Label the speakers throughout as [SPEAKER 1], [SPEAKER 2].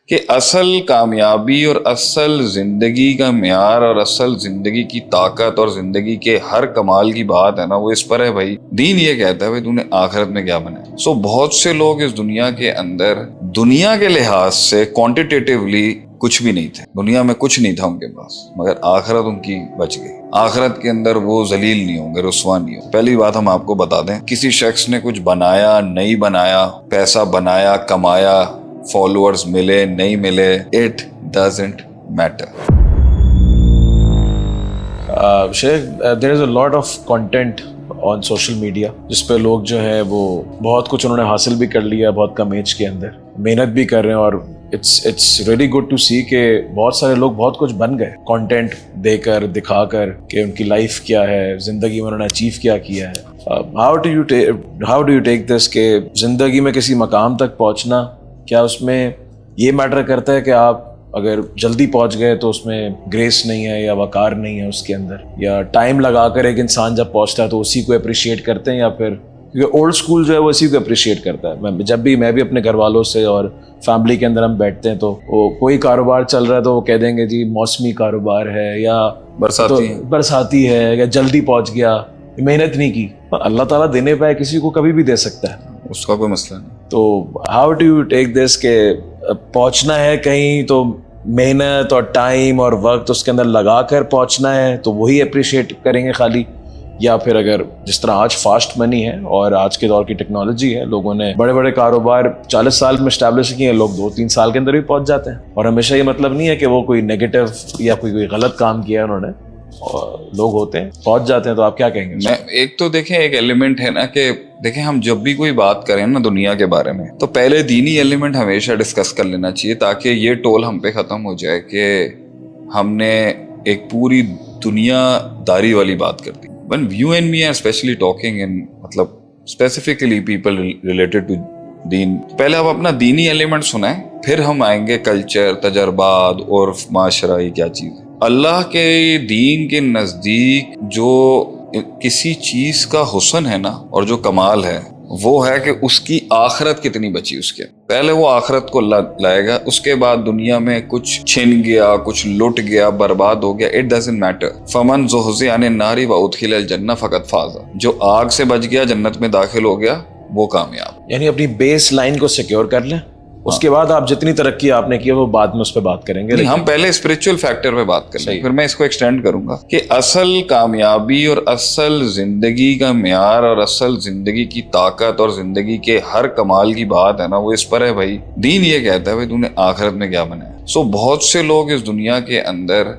[SPEAKER 1] کہ اصل کامیابی اور اصل زندگی کا معیار اور اصل زندگی کی طاقت اور زندگی کے ہر کمال کی بات ہے نا، وہ اس پر ہے بھائی دین یہ کہتا ہے بھائی تو نے آخرت میں کیا بنا ہے۔ بہت سے لوگ اس دنیا کے اندر دنیا کے لحاظ سے کوانٹیٹیولی کچھ بھی نہیں تھے، دنیا میں کچھ نہیں تھا ان کے پاس، مگر آخرت ان کی بچ گئی۔ آخرت کے اندر وہ ذلیل نہیں ہوں گے، رسوا نہیں ہوں گے۔ پہلی بات ہم آپ کو بتا دیں، کسی شخص نے کچھ بنایا نہیں بنایا، پیسہ بنایا کمایا، فالوورز ملے نہیں ملے، اٹ ڈزنٹ میٹر۔
[SPEAKER 2] شیخ there is a lot of content on social media جس پہ لوگ جو ہے وہ بہت کچھ انہوں نے حاصل بھی کر لیا بہت کم ایج کے اندر، محنت بھی کر رہے ہیں، اور اٹس ریلی گڈ ٹو سی کہ بہت سارے لوگ بہت کچھ بن گئے کانٹینٹ دے کر، دکھا کر کہ ان کی لائف کیا ہے، زندگی میں انہوں نے اچیو کیا کیا ہے۔ ہاؤ ڈو یو ٹیک دس کہ زندگی میں کسی مقام تک پہنچنا، کیا اس میں یہ میٹر کرتا ہے کہ آپ اگر جلدی پہنچ گئے تو اس میں گریس نہیں ہے یا وقار نہیں ہے اس کے اندر، یا ٹائم لگا کر ایک انسان جب پہنچتا ہے تو اسی کو اپریشیٹ کرتے ہیں، یا پھر کیونکہ اولڈ اسکول جو ہے وہ اسی کو اپریشیٹ کرتا ہے۔ جب بھی میں بھی اپنے گھر والوں سے اور فیملی کے اندر ہم بیٹھتے ہیں تو وہ کوئی کاروبار چل رہا ہے تو وہ کہہ دیں گے جی موسمی کاروبار ہے یا برساتی ہے یا جلدی پہنچ گیا، محنت نہیں کی۔ اللہ تعالیٰ دینے پہ کسی کو کبھی بھی دے سکتا ہے،
[SPEAKER 1] اس کا کوئی مسئلہ نہیں۔
[SPEAKER 2] تو ہاؤ ڈو یو ٹیک دس کہ پہنچنا ہے کہیں تو محنت اور ٹائم اور وقت اس کے اندر لگا کر پہنچنا ہے تو وہی اپریشیٹ کریں گے خالی، یا پھر اگر جس طرح آج فاسٹ منی ہے اور آج کے دور کی ٹیکنالوجی ہے، لوگوں نے بڑے بڑے کاروبار 40 سال میں اسٹیبلش کیے ہیں، لوگ 2-3 سال کے اندر بھی پہنچ جاتے ہیں۔ اور ہمیشہ یہ مطلب نہیں ہے کہ وہ کوئی نیگیٹو یا کوئی غلط کام کیا ہے انہوں نے، اور لوگ ہوتے ہیں پہنچ جاتے ہیں۔ تو آپ کیا کہیں گے؟
[SPEAKER 1] میں ایک تو دیکھیں ایک ایلیمنٹ ہے نا کہ دیکھیں ہم جب بھی کوئی بات کریں نا دنیا کے بارے میں تو پہلے دینی ایلیمنٹ ہمیشہ ڈسکس کر لینا چاہیے، تاکہ یہ ٹول ہم پہ ختم ہو جائے کہ ہم نے ایک پوری دنیا داری والی بات کر دی۔ When you and me are especially talking in مطلب specifically people related to دین، پہلے آپ اپنا دینی ایلیمنٹ سنائیں، پھر ہم آئیں گے کلچر، تجربات، عرف، معاشرہ، یہ کیا چیز ہے۔ اللہ کے دین کے نزدیک جو کسی چیز کا حسن ہے نا اور جو کمال ہے وہ ہے کہ اس کی آخرت کتنی بچی اس کے، پہلے وہ آخرت کو لائے گا، اس کے بعد دنیا میں کچھ چھن گیا، کچھ لٹ گیا، برباد ہو گیا، اٹ ڈزنٹ میٹر۔ فمن زحزح عن النار وادخل الجنہ فقد فاز، جو آگ سے بچ گیا جنت میں داخل ہو گیا وہ کامیاب۔
[SPEAKER 2] یعنی اپنی بیس لائن کو سیکیور کر لیں، اس کے بعد آپ جتنی ترقی آپ نے کی ہے وہ بعد میں اس پہ بات کریں گے۔
[SPEAKER 1] ہم پہلے اسپرچل فیکٹر پہ بات کریں گے، پھر میں اس کو ایکسٹینڈ کروں گا کہ اصل کامیابی اور اصل زندگی کا معیار اور اصل زندگی کی طاقت اور زندگی کے ہر کمال کی بات ہے نا، وہ اس پر ہے بھائی دین یہ کہتا ہے بھائی تو نے آخرت میں کیا بنا ہے۔ بہت سے لوگ اس دنیا کے اندر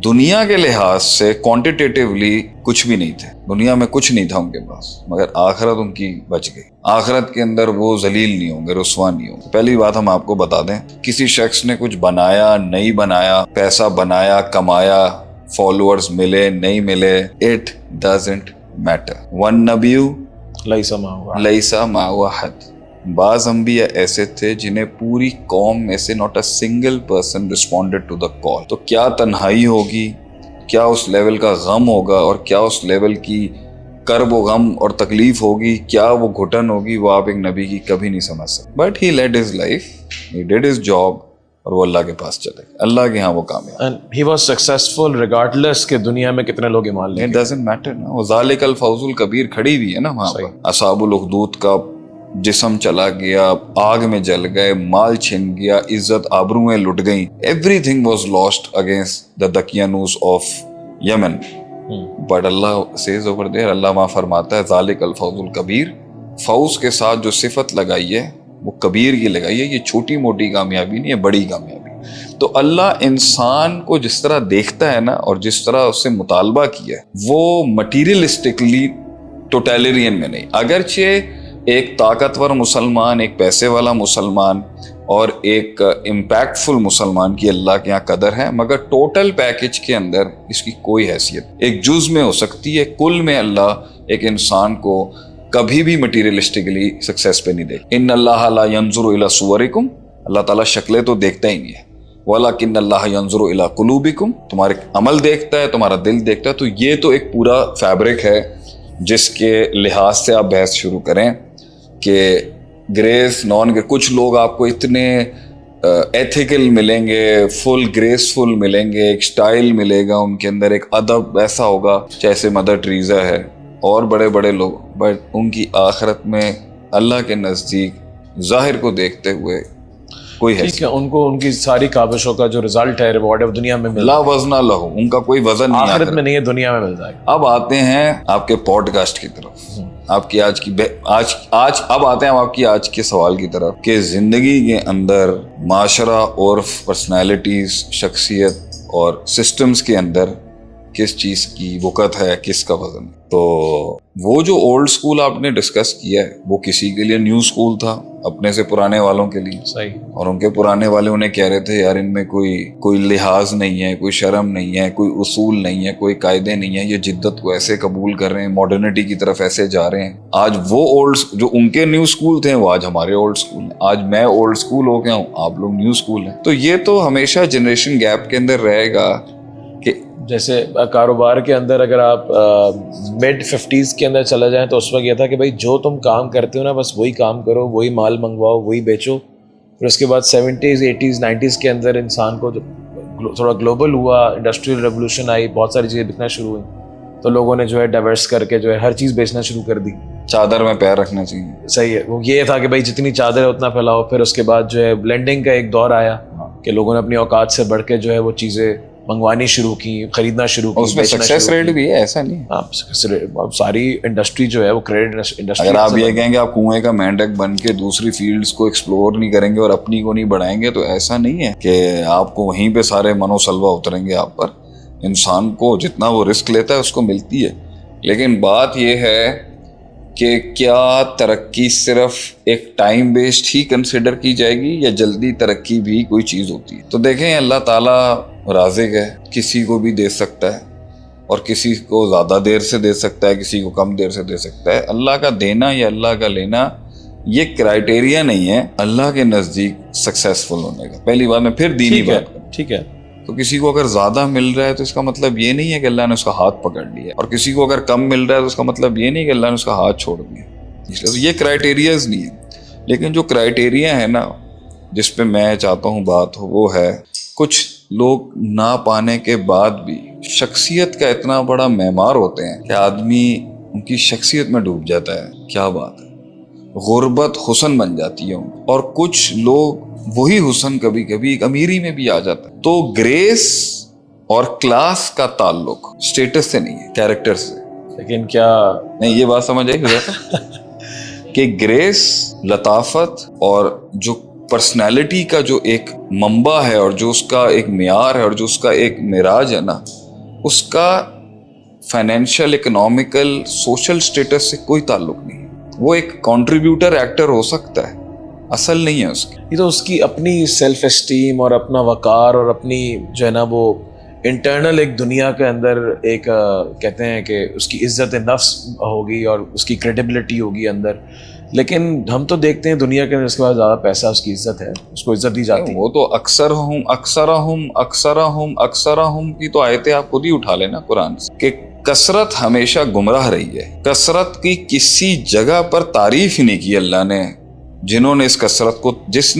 [SPEAKER 1] دنیا کے لحاظ سے کوانٹیٹیولی کچھ بھی نہیں تھے، دنیا میں کچھ نہیں تھا ان کے پاس، مگر آخرت ان کی بچ گئی۔ آخرت کے اندر وہ ذلیل نہیں ہوں گے، رسوا نہیں ہوں گے۔ پہلی بات ہم آپ کو بتا دیں، کسی شخص نے کچھ بنایا نہیں بنایا، پیسہ بنایا کمایا، فالوورز ملے نہیں ملے، اٹ ڈزنٹ میٹر۔ والنبی لیس معہ احد، بعض انبیاء ایسے تھے جنہیں پوری قوم میں سے not a single person responded to the call۔ تو کیا تنہائی ہوگی، کیا اس لیول کا غم ہوگا، اور کیا اس لیول کی کرب و غم اور تکلیف ہوگی، کیا وہ گھٹن ہوگی، وہ آپ ایک نبی کی کبھی نہیں سمجھ سکتے۔ But he led his life, he did his job، اور وہ اللہ کے پاس چلے گئے، اللہ کے ہاں وہ کامیاب۔
[SPEAKER 2] And he was successful regardless کہ دنیا میں کتنے لوگ ایمان لے گئے۔
[SPEAKER 1] It doesn't matter نا، وہ ذالک الفوز الکبیر کھڑی ہوئی ہے نا وہاں پر۔ اصحاب الاخدود کا جسم چلا گیا، آگ میں جل گئے، مال چھن گیا، عزت آبرویں لٹ گئیں، everything was lost against the دقیانوس of Yemen. But Allah says over there, اللہ وہاں فرماتا ہے ذالک الفوز الکبیر، فوز کے ساتھ جو صفت لگائی ہے وہ کبیر کی لگائی ہے، یہ چھوٹی موٹی کامیابی نہیں ہے، بڑی کامیابی۔ تو اللہ انسان کو جس طرح دیکھتا ہے نا اور جس طرح اس سے مطالبہ کیا ہے وہ مٹیریلسٹکلی ٹوٹیلرین میں نہیں، اگرچہ ایک طاقتور مسلمان، ایک پیسے والا مسلمان اور ایک امپیکٹ فل مسلمان کی اللہ کے یہاں قدر ہے، مگر ٹوٹل پیکج کے اندر اس کی کوئی حیثیت ایک جز میں ہو سکتی ہے، کل میں اللہ ایک انسان کو کبھی بھی مٹیریلسٹکلی سکسیس پہ نہیں دے۔ ان اللہ لا ینظر الی صورکم، اللہ تعالیٰ شکلیں تو دیکھتا ہی نہیں ہے، وَلَكِنَّ اللَّهَ يَنظُرُ إِلَىٰ قُلُوبِكُمْ، تمہارے عمل دیکھتا ہے، تمہارا دل دیکھتا ہے۔ تو یہ تو ایک پورا فیبرک ہے جس کے لحاظ سے آپ بحث شروع کریں کہ گریس نان، کچھ لوگ آپ کو اتنے एथिकल मिलेंगे, फुल ग्रेसफुल मिलेंगे, एक स्टाइल मिलेगा उनके अंदर, एक अदब ऐसा होगा जैसे मदर टेरेसा है और बड़े बड़े लोग, बट उनकी आखिरत में अल्लाह के नज़दीक ज़ाहिर को देखते हुए कोई है
[SPEAKER 2] ठीक है, उनको उनकी सारी काबिशों का जो रिजल्ट है, रिवॉर्ड है, दुनिया में मिल
[SPEAKER 1] ला वजना लहू, उनका कोई वजन नहीं
[SPEAKER 2] आखिरत
[SPEAKER 1] आखिरत
[SPEAKER 2] में नहीं है, दुनिया में मिल जाएगा।
[SPEAKER 1] अब आते हैं आपके पॉडकास्ट की तरफ, आपकी आज की आज अब आते हैं आपकी आज के सवाल की तरफ कि जिंदगी के अंदर माशरा और पर्सनालिटीज, शख्सियत और सिस्टम्स के अंदर किस चीज की वक़्त है, किसका वजन है। तो वो जो ओल्ड स्कूल आपने डिस्कस किया है वो किसी के लिए न्यू स्कूल था, अपने से पुराने वालों के लिए।
[SPEAKER 2] सही।
[SPEAKER 1] और उनके पुराने वाले उन्हें कह रहे थे यार इनमें कोई लिहाज नहीं है, कोई शर्म नहीं है, कोई उसूल नहीं है, कोई कायदे नहीं है, ये जिद्दत को ऐसे कबूल कर रहे हैं, मॉडर्निटी की तरफ ऐसे जा रहे हैं। आज वो ओल्ड जो उनके न्यू स्कूल थे वो आज हमारे ओल्ड स्कूल हैं। आज मैं ओल्ड स्कूल हो गया हूँ, आप लोग न्यू स्कूल हैं। तो ये तो हमेशा जनरेशन गैप के अंदर रहेगा कि
[SPEAKER 2] जैसे कारोबार के अंदर अगर आप मिड 50s के अंदर चला जाएं तो उस वक्त ये था कि भाई जो तुम काम करते हो ना बस वही काम करो, वही माल मंगवाओ, वही बेचो। फिर उसके बाद 70s 80s 90s के अंदर इंसान को जब थोड़ा ग्लोबल हुआ, इंडस्ट्रियल रेवोल्यूशन आई, बहुत सारी चीज़ें बिकना शुरू हुई, तो लोगों ने जो है डाइवर्स करके जो है हर चीज़ बेचना शुरू कर दी।
[SPEAKER 1] चादर में पैर रखना चाहिए।
[SPEAKER 2] सही है, वो ये था कि भाई जितनी चादर है उतना फैलाओ। फिर उसके बाद जो है ब्लेंडिंग का एक दौर आया कि लोगों ने अपनी औकात से बढ़ के जो है वो चीज़ें मंगवानी शुरू की, खरीदना शुरू की।
[SPEAKER 1] उसमें सक्सेस रेट भी है, ऐसा नहीं।
[SPEAKER 2] हाँ, अब सारी इंडस्ट्री जो है वो क्रेडिट इंडस्ट्री।
[SPEAKER 1] अगर आप ये कहेंगे आप कुएं का मेंढक बन के दूसरी फील्ड्स को एक्सप्लोर नहीं करेंगे और अपनी को नहीं बढ़ाएंगे तो ऐसा नहीं है कि आपको वहीं पे सारे मनोसलवा उतरेंगे आप पर। इंसान को जितना वो रिस्क लेता है उसको मिलती है। लेकिन बात ये है कि क्या तरक्की सिर्फ एक टाइम बेस्ड ही कंसिडर की जाएगी या जल्दी तरक्की भी कोई चीज़ होती है। तो देखें अल्लाह ताला राज़िक है, किसी को भी दे सकता है और किसी को ज़्यादा देर से दे सकता है, किसी को कम देर से दे सकता है। अल्लाह का देना या अल्लाह का लेना ये क्राइटेरिया नहीं है अल्लाह के नज़दीक सक्सेसफुल होने का। पहली बार मैं फिर दीनी बात करूं,
[SPEAKER 2] ठीक है, तो
[SPEAKER 1] किसी को अगर ज़्यादा मिल रहा है तो इसका मतलब ये नहीं है कि अल्लाह ने उसका हाथ पकड़ लिया, और किसी को अगर कम मिल रहा है तो उसका मतलब ये नहीं कि अल्लाह ने उसका हाथ छोड़ दिया। इसलिए तो ये क्राइटेरियाज नहीं है। लेकिन जो क्राइटेरिया है ना जिस पे मैं चाहता हूँ बात हो वो है कुछ लोग ना पाने के बाद भी शख्सियत का इतना बड़ा मेमार होते हैं कि आदमी उनकी शख्सियत में डूब जाता है। क्या बात है, गुर्बत हुस्न बन जाती है। और कुछ लोग वही हुस्न कभी कभी एक अमीरी में भी आ जाता है। तो ग्रेस और क्लास का ताल्लुक स्टेटस से नहीं है, कैरेक्टर से।
[SPEAKER 2] लेकिन क्या
[SPEAKER 1] नहीं, ये बात समझ आई कि ग्रेस, लताफत और जो पर्सनालिटी का जो एक मंबा है और जो उसका एक मियार है और जो उसका एक मिराज है ना, उसका फाइनेंशियल, इकोनॉमिकल, सोशल स्टेटस से कोई ताल्लुक नहीं है। वो एक कंट्रीब्यूटर एक्टर हो सकता है, असल नहीं है उसकी।
[SPEAKER 2] ये तो उसकी अपनी सेल्फ एस्टीम और अपना वकार और अपनी जो है ना वो इंटरनल एक दुनिया के अंदर एक कहते हैं कि उसकी इज्जत नफ्स होगी और उसकी क्रेडिबिलिटी होगी अंदर। लेकिन हम तो देखते हैं दुनिया के अंदर इसके बाद ज़्यादा पैसा, उसकी इज्जत है, उसको इज्जत दी जाती है।
[SPEAKER 1] वो तो अक्सरहुम की तो आयतें आप खुद ही उठा लेना कुरान से कि कसरत हमेशा गुमराह रही है। कसरत की किसी जगह पर तारीफ ही नहीं की अल्लाह ने। जिसने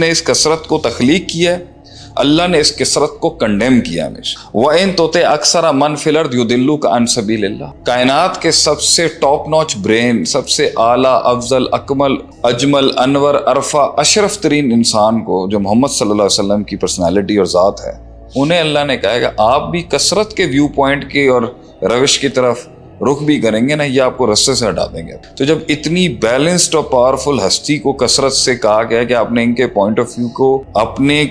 [SPEAKER 1] इस कसरत को तख्लीक किया है, अल्लाह ने इस कसरत को कंडेम किया हमेशा। वइन तोते अक्सर मन फिल अर्द युदिल्लुक अन सबीलिल्लाह। कायनात के सबसे टॉप नॉच ब्रेन, सबसे आला, अफजल, अकमल, अजमल, अनवर, अरफा, अशरफ तरीन इंसान को जो मोहम्मद सल्लल्लाहु अलैहि वसल्लम की पर्सनालिटी और ज़ात है, उन्हें अल्लाह ने कहा कि आप भी कसरत के व्यू पॉइंट की और रविश की तरफ रुख भी करेंगे ना, ये आपको रस्ते से हटा देंगे। तो जब इतनी बैलेंस्ड और पावरफुल हस्ती को कसरत से कहा गया कि आपने इनके पॉइंट ऑफ व्यू को अपने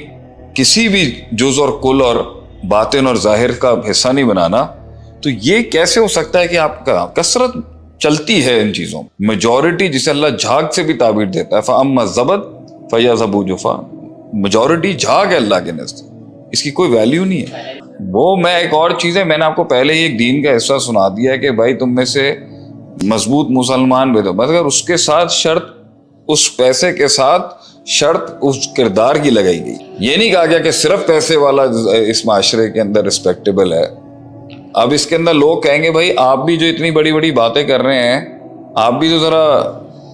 [SPEAKER 1] किसी भी जुज़ और कुल और बातिन और जाहिर का हिस्सा नहीं बनाना, तो ये कैसे हो सकता है कि आपका कसरत चलती है इन चीज़ों। मेजॉरिटी जिसे अल्लाह झाग से भी ताबीर देता है, फ़अम्मा ज़बद फ़यज़बू जुफ़ा। मेजॉरिटी झाग है अल्लाह के नज़दीक, इसकी कोई वैल्यू नहीं है। वो मैं एक और चीज़ है, मैंने आपको पहले ही एक दीन का हिस्सा सुना दिया है कि भाई तुम में से मजबूत मुसलमान भी दो, मगर उसके साथ शर्त, उस पैसे के साथ शर्त उस किरदार की लगाई गई। ये नहीं कहा गया कि सिर्फ पैसे वाला इस माशरे के अंदर रिस्पेक्टेबल है। अब इसके अंदर लोग कहेंगे भाई आप भी जो इतनी बड़ी बड़ी बातें कर रहे हैं, आप भी तो ज़रा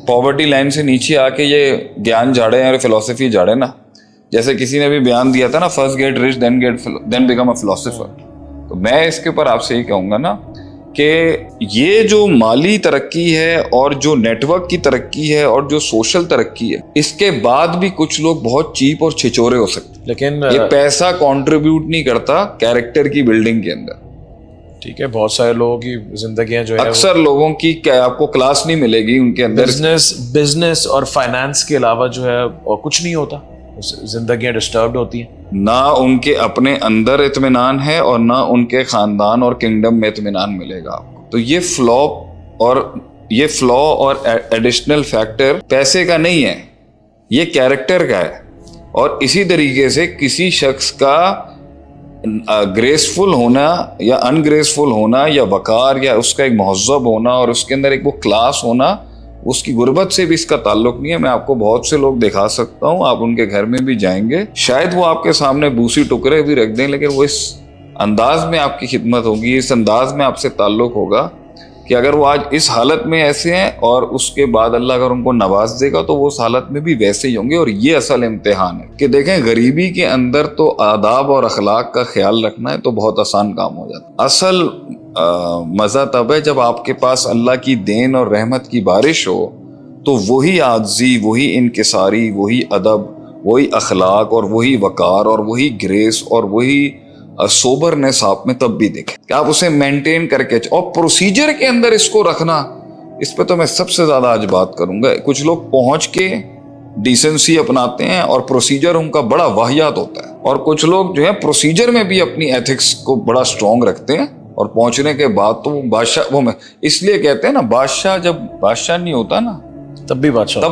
[SPEAKER 1] पॉवर्टी लाइन से नीचे आके ये ज्ञान झाड़े और फिलॉसफी झाड़े ना। जैसे किसी ने भी बयान दिया था ना, first get rich then become a philosopher, तो मैं इसके ऊपर आपसे यही कहूंगा ना कि ये जो माली तरक्की है और जो नेटवर्क की तरक्की है और जो सोशल तरक्की है, इसके बाद भी कुछ लोग बहुत चीप और छिचोरे हो सकते हैं,
[SPEAKER 2] लेकिन
[SPEAKER 1] ये पैसा कंट्रीब्यूट नहीं करता कैरेक्टर की बिल्डिंग के अंदर।
[SPEAKER 2] ठीक है, बहुत सारे लोगों की जिंदगियां जो है
[SPEAKER 1] अक्सर लोगों की क्या आपको क्लास नहीं मिलेगी उनके अंदर,
[SPEAKER 2] बिजनेस और फाइनेंस के अलावा जो है और कुछ नहीं होता, जिंदगियां डिस्टर्ब्ड होती हैं,
[SPEAKER 1] ना उनके अपने अंदर इत्मीनान है और ना उनके खानदान और किंगडम में इत्मीनान मिलेगा आपको। तो ये फ्लॉ और एडिशनल फैक्टर पैसे का नहीं है, ये कैरेक्टर का है। और इसी तरीके से किसी शख्स का ग्रेसफुल होना या अनग्रेसफुल होना या वकार या उसका एक महज़्ज़ब होना और उसके अंदर एक वो क्लास होना, उसकी गुर्बत से भी इसका ताल्लुक नहीं है। मैं आपको बहुत से लोग दिखा सकता हूँ, आप उनके घर में भी जाएंगे, शायद वो आपके सामने बूसी टुकड़े भी रख दें, लेकिन वो इस अंदाज में आपकी खिदमत होगी, इस अंदाज में आपसे ताल्लुक होगा कि अगर वो आज इस हालत में ऐसे हैं और उसके बाद अल्लाह अगर उनको नवाज देगा तो वो उस हालत में भी वैसे ही होंगे। और ये असल इम्तिहान है कि देखें, गरीबी के अंदर तो आदाब और अखलाक का ख्याल रखना है तो बहुत आसान काम हो जाता है। असल मज़ा तब है जब आपके पास अल्लाह की देन और रहमत की बारिश हो, तो वही आज़ी, वही इनकिसारी, वही अदब, वही अखलाक और वही वकार और वही ग्रेस और वही सोबरनेस आप में तब भी दिखे कि आप उसे मेंटेन करके, और प्रोसीजर के अंदर इसको रखना, इस पे तो मैं सबसे ज्यादा आज बात करूंगा। कुछ लोग पहुंच के डिसेंसी अपनाते हैं और प्रोसीजर उनका बड़ा वाहियात होता है, और कुछ लोग जो है प्रोसीजर में भी अपनी एथिक्स को बड़ा स्ट्रॉन्ग रखते हैं और पहुंचने के बाद तो बादशाह, वो इसलिए कहते हैं ना, बादशाह जब बादशाह नहीं होता ना
[SPEAKER 2] तब भी बादशाह।